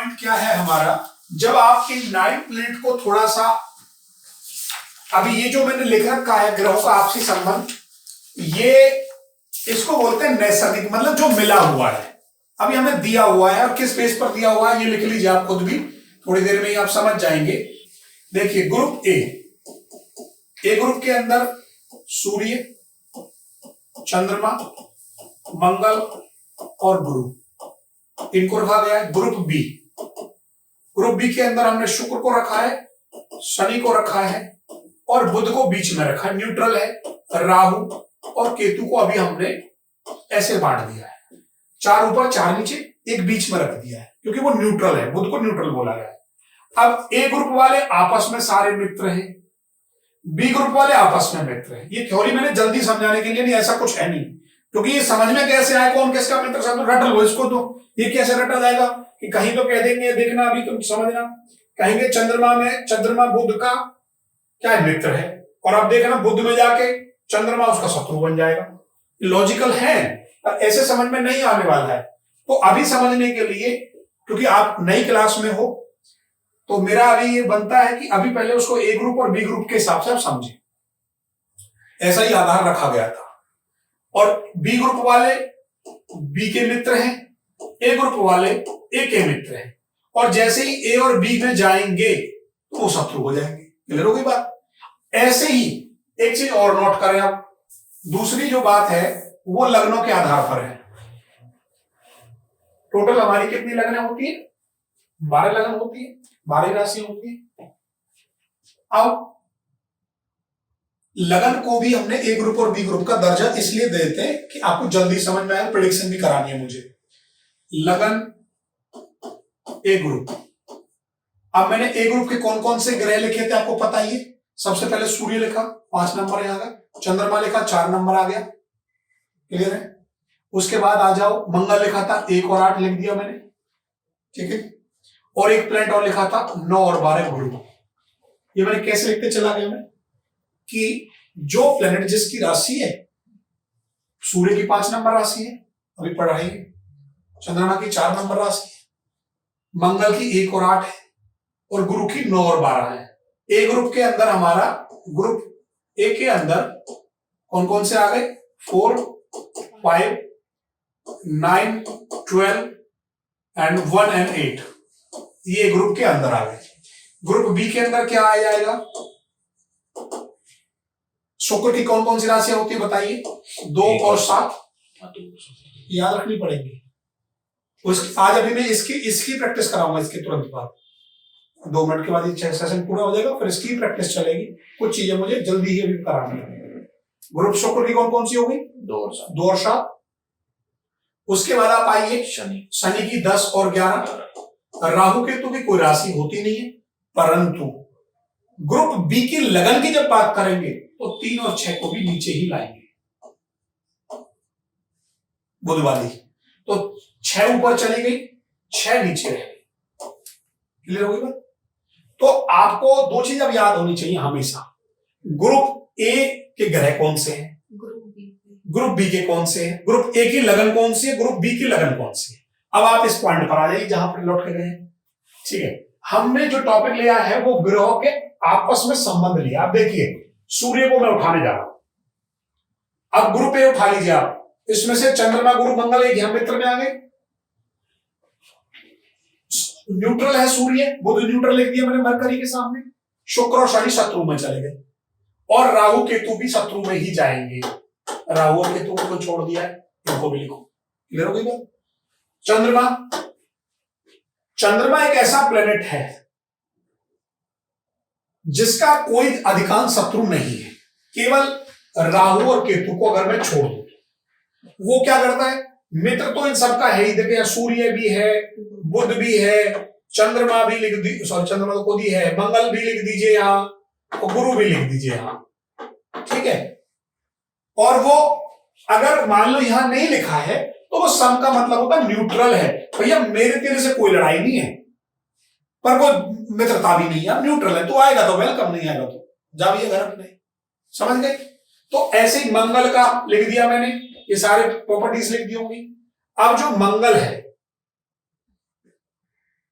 Point क्या है हमारा, जब आप इन 9 प्लेनेट को थोड़ा सा, अभी ये जो मैंने लिख रखा है ग्रहों का आपसी संबंध, ये इसको बोलते हैं नैसर्गिक, मतलब जो मिला हुआ है, अभी हमें दिया हुआ है, और किस बेस पर दिया हुआ है ये लिख लीजिए, आप खुद भी थोड़ी देर में ही आप समझ जाएंगे। देखिए ग्रुप ए ग्रुप के अंदर सूर्य, चंद्रमा, मंगल और गुरु, इनको रखा गया है। ग्रुप बी के अंदर हमने शुक्र को रखा है, शनि को रखा है और बुध को बीच में रखा है, न्यूट्रल है। राहु और केतु को अभी हमने ऐसे बांट दिया है, 4 ऊपर 4 नीचे, एक बीच में रख दिया है क्योंकि वो न्यूट्रल है, बुध को न्यूट्रल बोला गया है। अब ए ग्रुप वाले आपस में सारे मित्र हैं, बी ग्रुप वाले आपस में मित्र हैं। ये थ्योरी मैंने जल्दी समझाने के लिए, नहीं ऐसा कुछ है नहीं, क्योंकि ये समझ में कैसे आए कौन किसका मित्र, सब रट लो इसको, तो ये कैसे रटा जाएगा कि कहीं तो कह देंगे, देखना अभी तुम समझना, कहेंगे चंद्रमा बुध का क्या मित्र है, और अब देखना बुध में जाके चंद्रमा उसका शत्रु बन जाएगा। लॉजिकल है, पर ऐसे समझ में नहीं आने वाला है। तो अभी समझने के लिए, क्योंकि आप नई क्लास में हो, तो मेरा अभी ये बनता है कि अभी पहले उसको ए ग्रुप और बी ग्रुप के हिसाब से आप समझें, ऐसा ही आधार रखा गया था। और बी ग्रुप वाले बी के मित्र हैं, ए ग्रुप वाले ए के मित्र हैं, और जैसे ही ए और बी में जाएंगे तो वो शत्रु हो जाएंगे। क्लियर हो गई बात? ऐसे ही एक चीज और नोट करें आप, दूसरी जो बात है वो लग्नों के आधार पर है। टोटल हमारी कितनी लगनें होती है? 12 लगन होती है, 12 राशि होती है। अब लगन को भी हमने ए ग्रुप और बी ग्रुप का दर्जा इसलिए देते हैं कि आपको जल्दी समझ में आए, प्रेडिक्शन भी करानी है मुझे। लगन ए ग्रुप, अब मैंने ए ग्रुप के कौन कौन से ग्रह लिखे थे आपको पता ही है। सबसे पहले सूर्य लिखा, 5 नंबर यहां गया, चंद्रमा लिखा, 4 नंबर आ गया। क्लियर है? उसके बाद आ जाओ, मंगल लिखा था, 1 और 8 लिख दिया मैंने, ठीक है। और एक प्लेनेट और लिखा था, 9 और 12 गुरु। ये मैंने कैसे लिखते चला गया मैं कि जो प्लेनेट जिसकी राशि है, सूर्य की 5 नंबर राशि है, अभी पढ़ा है, चंद्रमा की 4 नंबर राशि है, मंगल की 1 और 8 है, और गुरु की 9 और 12 है। ए ग्रुप के अंदर हमारा, ग्रुप ए के अंदर कौन कौन से आ गए? 4, 5, 9, 12 एंड 1 एंड 8, ये ग्रुप के अंदर आ गए। ग्रुप बी के अंदर क्या आ जाएगा? शुक्र की कौन कौन सी राशियां होती है बताइए? 2 और 7 याद रखनी पड़ेगी। आज अभी मैं इसकी प्रैक्टिस कराऊंगा, इसके तुरंत बाद 2 मिनट के बाद ये सेशन पूरा हो जाएगा, फिर इसकी प्रैक्टिस चलेगी। कुछ चीजें मुझे जल्दी ही अभी करानी है। ग्रुप शुक्र की कौन कौन सी होगी? 2 और 7। उसके बाद आप आइए शनि की 10 और 11। राहु केतु की कोई राशि होती नहीं है, परंतु ग्रुप बी की लगन की जब बात करेंगे तो 3 और 6 को भी नीचे ही लाएंगे, बुध वाली। तो 6 ऊपर चली गई, 6 नीचे रह गई। क्लियर हो गई बात? तो आपको 2 चीज अब याद होनी चाहिए हमेशा। ग्रुप ए के ग्रह कौन से हैं, ग्रुप बी के कौन से हैं, ग्रुप ए की लगन कौन सी है, ग्रुप बी की लगन कौन सी है। अब आप इस पॉइंट पर आ जाइए जहां पर लौट के गए, ठीक है। हमने जो टॉपिक लिया है वो ग्रहों के आपस में संबंध लिया। आप देखिए, सूर्य को मैं उठाने जा रहा हूं, अब ग्रुप ए उठा लीजिए आप, इसमें से चंद्रमा गुरु मंगल एक यहां मित्र में आ गए, न्यूट्रल है सूर्य, बुध न्यूट्रल लिख दिया मैंने मरकरी के सामने, शुक्र और शनि शत्रु में चले गए, और राहु केतु भी शत्रु में ही जाएंगे। राहु और केतु को छोड़ दिया है, इनको भी लिखो। क्लियर हो गई बात? चंद्रमा एक ऐसा प्लेनेट है जिसका कोई अधिकांश शत्रु नहीं है, केवल राहु और केतु को अगर मैं छोड़ दूं, वो क्या करता है? मित्र तो इन सबका है ही, देखिए सूर्य भी है, बुध भी है, चंद्रमा भी लिख दी, सॉरी चंद्रमा तो खुद ही है, मंगल भी लिख दीजिए यहां, और गुरु भी लिख दीजिए यहां, ठीक है। और वो अगर मान लो यहां नहीं लिखा है तो वो सम का मतलब होता है न्यूट्रल है, भैया मेरे तेरे से कोई लड़ाई नहीं है, पर कोई मित्रता भी नहीं है, न्यूट्रल है, तो आएगा तो वेलकम, नहीं आएगा तो जाइए घर अपने। समझ गए? तो ऐसे ही मंगल का लिख दिया मैंने, ये सारे प्रॉपर्टीज लिख दी होंगी। अब जो मंगल है,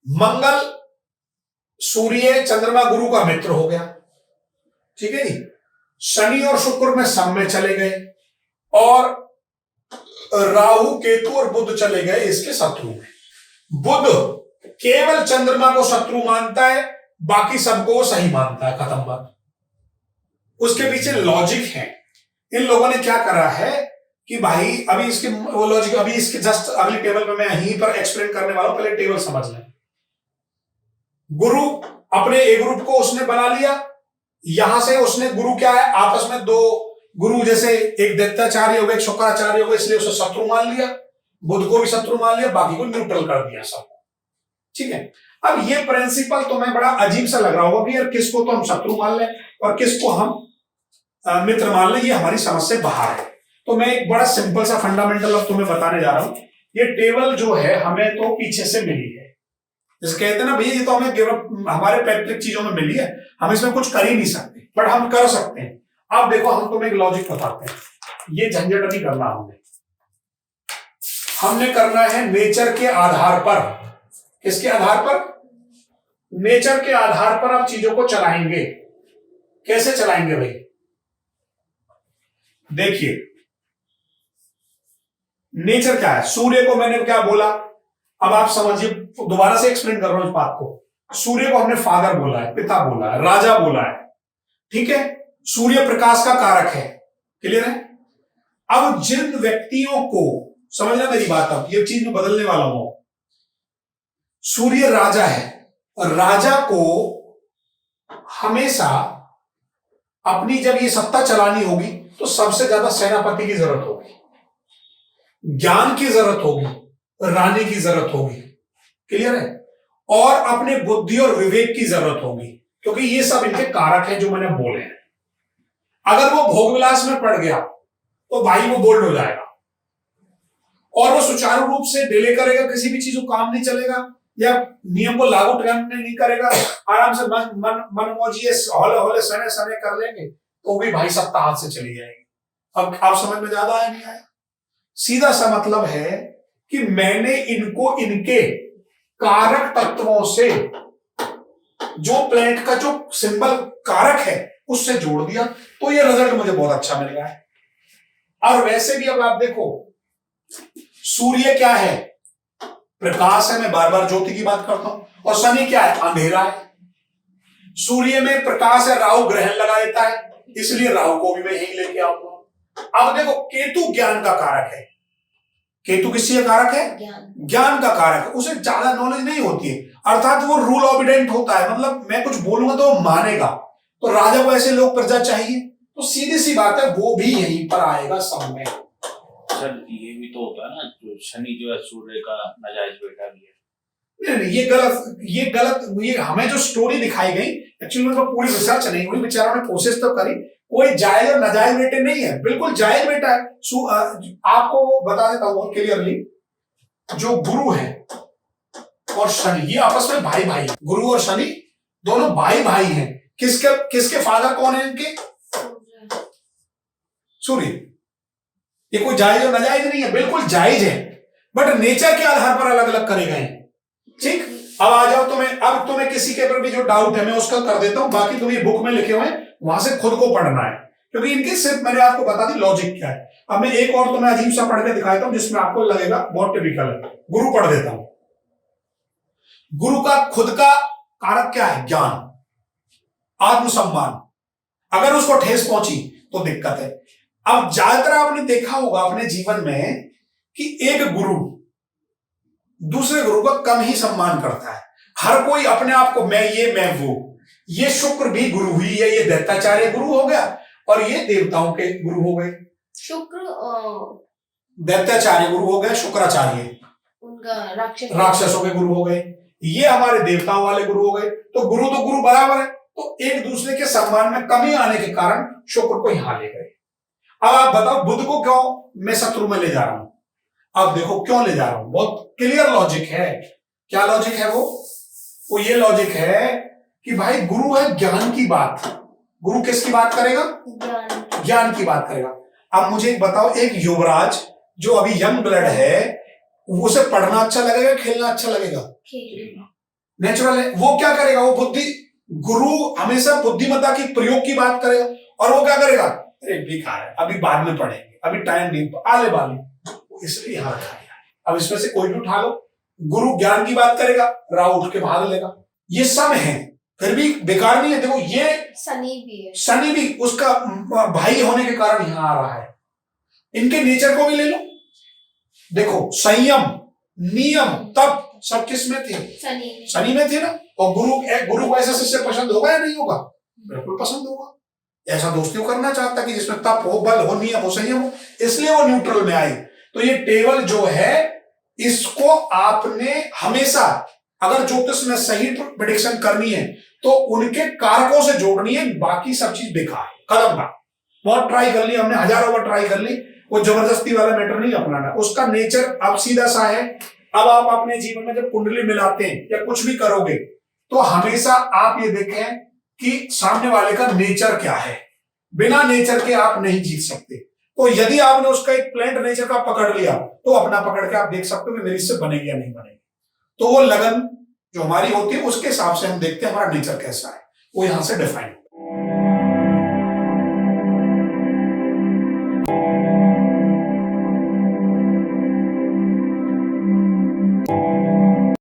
मंगल सूर्य चंद्रमा गुरु का मित्र हो गया, ठीक है जी। शनि और शुक्र में सम में चले गए, और राहु केतु और बुध चले गए इसके शत्रु में। बुध केवल चंद्रमा को शत्रु मानता है, बाकी सबको वो सही मानता है, खत्म बात। उसके पीछे लॉजिक है। इन लोगों ने क्या करा है कि भाई अभी इसके वो लॉजिक अभी इसके जस्ट अगली टेबल पे मैं यहीं पर एक्सप्लेन करने वाला हूं, पहले टेबल समझ लें। गुरु अपने ए ग्रुप को उसने बना लिया, यहां से उसने गुरु क्या है, आपस में दो गुरु जैसे एक दैत्याचार्य हो गए, एक शुक्राचार्य हो गए, इसलिए उसे शत्रु मान लिया, बुध को भी शत्रु मान लिया, बाकी को न्यूट्रल कर दिया सब, ठीक है। अब ये प्रिंसिपल तुम्हें बड़ा अजीब सा लग रहा होगा कि यार किसको तो हम शत्रु मान लें और किसको हम मित्र मान लें, ये हमारी समझ से बाहर है। तो मैं एक बड़ा सिंपल सा फंडामेंटल अब तुम्हें बताने जा रहा हूं। ये टेबल जो है हमें तो पीछे से मिली है, जैसे कहते हैं ना भैया ये तो हमें हमारे पैतृक चीजों में मिली है, हम इसमें कुछ कर ही नहीं सकते, बट हम कर सकते हैं। अब देखो हम तुम्हें एक लॉजिक बताते हैं, ये झंझट नहीं करना हमने करना है नेचर के आधार पर। किसके आधार पर? नेचर के आधार पर आप चीजों को चलाएंगे। कैसे चलाएंगे भाई? देखिए नेचर क्या है, सूर्य को मैंने क्या बोला, अब आप समझिए, दोबारा से एक्सप्लेन कर रहा हूं इस बात को। सूर्य को हमने फादर बोला है, पिता बोला है, राजा बोला है, ठीक है। सूर्य प्रकाश का कारक है, क्लियर है। अब जिन व्यक्तियों को, समझना मेरी बात, अब ये चीज में बदलने वाला हूं। सूर्य राजा है, और राजा को हमेशा अपनी जब ये सत्ता चलानी होगी तो सबसे ज्यादा सेनापति की जरूरत होगी, ज्ञान की जरूरत होगी, रानी की जरूरत होगी, क्लियर है, और अपने बुद्धि और विवेक की जरूरत होगी, क्योंकि ये सब इनके कारक हैं जो मैंने बोले हैं। अगर वो भोग विलास में पड़ गया तो भाई वो बोल्ड हो जाएगा, और वो सुचारू रूप से डिले करेगा, किसी भी चीज को काम नहीं चलेगा, या नियम को लागू नहीं करेगा, आराम से मन मौजी हौले हौले सने सने कर लेंगे, तो भी भाई सत्ता हाथ से चली जाएगी। अब आप समझ में ज्यादा आया नहीं आया? सीधा सा मतलब है कि मैंने इनको इनके कारक तत्वों से, जो प्लेनेट का जो सिंबल कारक है उससे जोड़ दिया, तो ये रिजल्ट मुझे बहुत अच्छा मिल रहा है। और वैसे भी अब आप देखो, सूर्य क्या है? प्रकाश है, मैं बार बार ज्योति की बात करता हूं, और शनि क्या है? अंधेरा है। सूर्य में प्रकाश है, राहु ग्रहण लगा देता है, इसलिए राहु को भी मैं यही लेके आऊंगा। अब देखो केतु ज्ञान का कारक है, केतु किसका कारक है? ज्ञान का कारक है, उसे ज्यादा नॉलेज नहीं होती है, अर्थात वो रूल ऑबिडेंट होता है, मतलब मैं कुछ बोलूंगा तो वो मानेगा। तो राजा को ऐसे लोग प्रजा चाहिए, तो सीधी सी बात है वो भी यहीं पर आएगा सब में। सर ये भी तो होता है ना, जो शनि जो है सूर्य का नाजायज बेटा भी है। नहीं, ये गलत, ये हमें जो स्टोरी दिखाई गई, एक्चुअली में पूरी रिसर्च नहीं हुई, बेचारों ने कोशिश तो करी, कोई जायज और नाजायज बेटे नहीं है, बिल्कुल जायज बेटा है। आपको बता देता हूं क्लियरली, जो गुरु है और शनि ये आपस में भाई भाई, गुरु और शनि दोनों भाई भाई हैं। किसके फादर कौन है इनके? सूर्य। ये कोई जायज और नाजायज नहीं है, बिल्कुल जायज है, बट नेचर के आधार पर अलग अलग करे गए, ठीक। अब आ जाओ, अब तुम्हें किसी के ऊपर भी जो डाउट है मैं उसका कर देता हूं, बाकी तुम्हें बुक में लिखे हुए वहां से खुद को पढ़ना है, क्योंकि इनके सिर्फ मैंने आपको बता दी लॉजिक क्या है। अब मैं एक और तुम्हें अजीब सा पढ़ के दिखाता हूं, जिसमें आपको लगेगा बहुत टिपिकल है। गुरु पढ़ देता हूं। गुरु का खुद का कारक क्या है? ज्ञान, आत्मसम्मान। अगर उसको ठेस पहुंची तो दिक्कत है। अब ज्यादातर आपने देखा होगा अपने जीवन में कि एक गुरु दूसरे गुरु का कम ही सम्मान करता है। हर कोई अपने आप को मैं वो, ये शुक्र भी गुरु हुई है, ये दैत्याचार्य गुरु हो गया, और ये देवताओं के गुरु हो गए। शुक्र दैत्याचार्य गुरु हो गए, शुक्राचार्य उनका राक्षसों के गुरु हो गए, ये हमारे देवताओं वाले गुरु हो गए। तो गुरु बराबर है, तो एक दूसरे के सम्मान में कमी आने के कारण शुक्र को यहां ले गए। अब आप बताओ बुध को क्यों मैं शत्रु में ले जा रहा हूं? अब देखो क्यों ले जा रहा हूं, बहुत क्लियर लॉजिक है। क्या लॉजिक है वो ये लॉजिक है कि भाई गुरु है ज्ञान की बात, गुरु किसकी बात करेगा? ज्ञान की बात करेगा। अब मुझे एक बताओ, एक युवराज जो अभी यंग ब्लड है, उसे पढ़ना अच्छा लगेगा, खेलना अच्छा लगेगा? नेचुरल है। वो क्या करेगा, वो बुद्धि, गुरु हमेशा बुद्धिमत्ता की प्रयोग की बात करेगा, और वो क्या करेगा, अरे बेकार है, अभी बाद में पढ़ेंगे, अभी टाइम नहीं, आले बाले, इसलिए यहां रखा गया है। अब इसमें से कोई भी उठा लो, गुरु ज्ञान की बात करेगा, राहु उठ के भाग लेगा। ये सब है, फिर भी बेकार नहीं है। देखो ये शनि भी है, शनि भी उसका भाई होने के कारण यहां आ रहा है। इनके नेचर को भी ले लो, देखो संयम, नियम, तप सब किस में थे, शनि में थे ना। और गुरु को ऐसा शिष्य पसंद होगा या नहीं होगा, बिल्कुल पसंद होगा। ऐसा दोस्ती वो करना चाहता कि जिसमें तप हो, बल हो, नियम हो, संयम हो, इसलिए वो न्यूट्रल में आई। तो ये टेबल जो है, इसको आपने हमेशा, अगर ज्योतिष में सही प्रेडिक्शन करनी है तो उनके कारकों से जोड़नी है, बाकी सब चीज बेकार है, कदम का। बहुत ट्राई कर ली हमने, हजारों बार ट्राई कर ली, वो जबरदस्ती वाला मैटर नहीं अपनाना। उसका नेचर अब सीधा सा है। अब आप अपने जीवन में जब कुंडली मिलाते हैं या कुछ भी करोगे, तो हमेशा आप ये देखें कि सामने वाले का नेचर क्या है। बिना नेचर के आप नहीं जीत सकते। तो यदि आपने उसका एक प्लेंट नेचर का पकड़ लिया, तो अपना पकड़ के आप देख सकते हो कि मेरी इससे बनेगी या नहीं बनेगी। तो वो लगन जो हमारी होती है, उसके हिसाब से हम देखते हैं हमारा नेचर कैसा है, वो यहां से डिफाइन